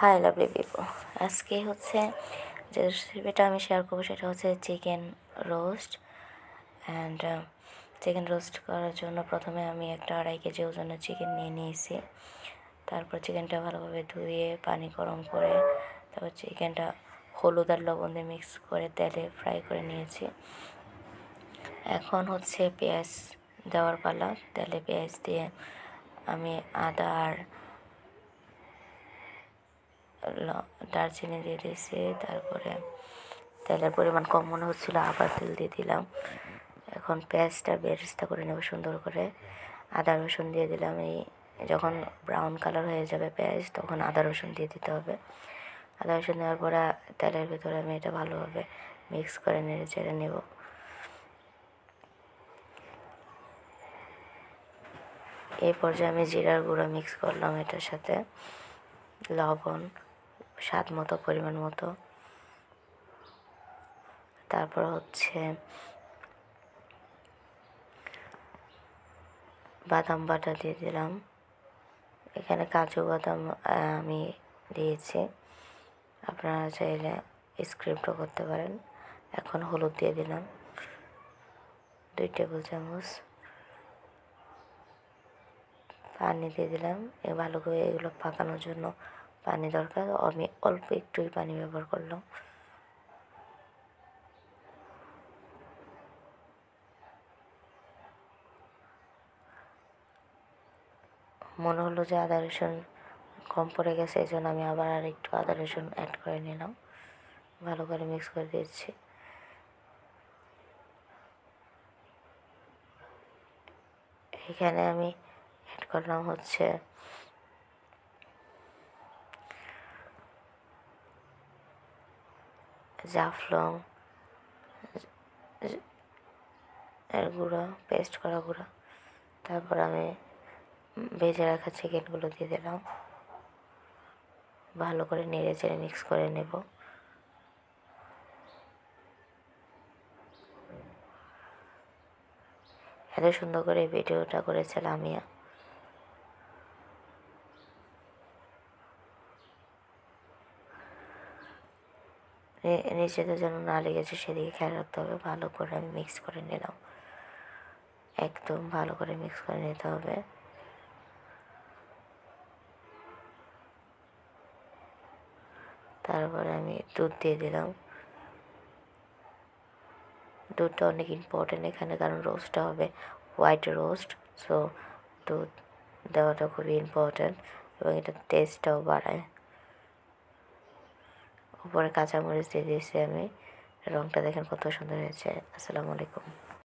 High lovely people, আজকে হচ্ছে যে রেসিপিটা আমি শেয়ার করবো সেটা হচ্ছে chicken roast. And chicken roast করার জন্য প্রথমে আমি একটা 2.5 কেজি ওজনের চিকেন নিয়ে নিয়েছি। তারপর চিকেনটা ভালোভাবে ধুয়ে পানি গরম করে তারপর চিকেনটা হলুদ আর লবণ দিয়ে মিক্স করে তেলে ফ্রাই করে নিয়েছি। এখন হচ্ছে পেঁয়াজ দেওয়ার পালা। তেলে পেঁয়াজ দিয়ে আমি আদা আর দারচিনি দিয়ে দিয়েছি। তারপরে তেলের পরিমাণ কম মনে হচ্ছিল, আবার তেল দিয়ে দিলাম। এখন পেঁয়াজটা বেরেস্তা করে নেব সুন্দর করে। আদা রসুন দিয়ে দিলাম। এই যখন ব্রাউন কালার হয়ে যাবে পেঁয়াজ, তখন আদা রসুন দিয়ে দিতে হবে। আদা রসুন দেওয়ার পরে তেলের ভিতরে আমি এটা ভালোভাবে মিক্স করে নেড়ে চেড়ে নেব। এই পর্যায়ে আমি জিরার গুঁড়ো মিক্স করলাম এটার সাথে, লবণ স্বাদ মতো পরিমাণ মতো। তারপর হচ্ছে বাদাম বাটা দিয়ে দিলাম। এখানে কাজু বাদাম আমি দিয়েছি, আপনারা চাইলে স্ক্রিপ্টও করতে পারেন। এখন হলুদ দিয়ে দিলাম 2 টেবিল চামচ, পানি দিয়ে দিলাম। ভালো করে এগুলো পাকানোর জন্য পানি দরকার, আমি অল্প একটুই পানি ব্যবহার করলাম। মনে হলো যে আদা রসুন কম পড়ে গেছে, এই জন্য আমি আবার আর একটু আদা রসুন অ্যাড করে নিলাম। ভালো করে মিক্স করে দিচ্ছি। এখানে আমি অ্যাড করলাম হচ্ছে জাফলং এর গুঁড়ো, পেস্ট করা গুঁড়ো। তারপর আমি ভেজে রাখা চিকেনগুলো দিয়ে দিলাম। ভালো করে নেড়ে চেড়ে মিক্স করে নেব। এত সুন্দর করে ভিডিওটা করেছে লামিয়া। নিচেতে যেন না লেগেছে সেদিকে খেয়াল রাখতে হবে। ভালো করে আমি মিক্স করে নিলাম, একদম ভালো করে মিক্স করে নিতে হবে। তারপরে আমি দুধ দিয়ে দিলাম। দুধটা অনেক ইম্পর্টেন্ট এখানে, কারণ রোস্টটা হবে হোয়াইট রোস্ট, সো দুধ দেওয়াটা খুবই ইম্পর্টেন্ট এবং এটা টেস্টটাও বাড়ায়। উপরে কাঁচামরিচ দিয়ে দিয়েছি আমি। রঙটা দেখেন কত সুন্দর হয়েছে। আসসালামু আলাইকুম।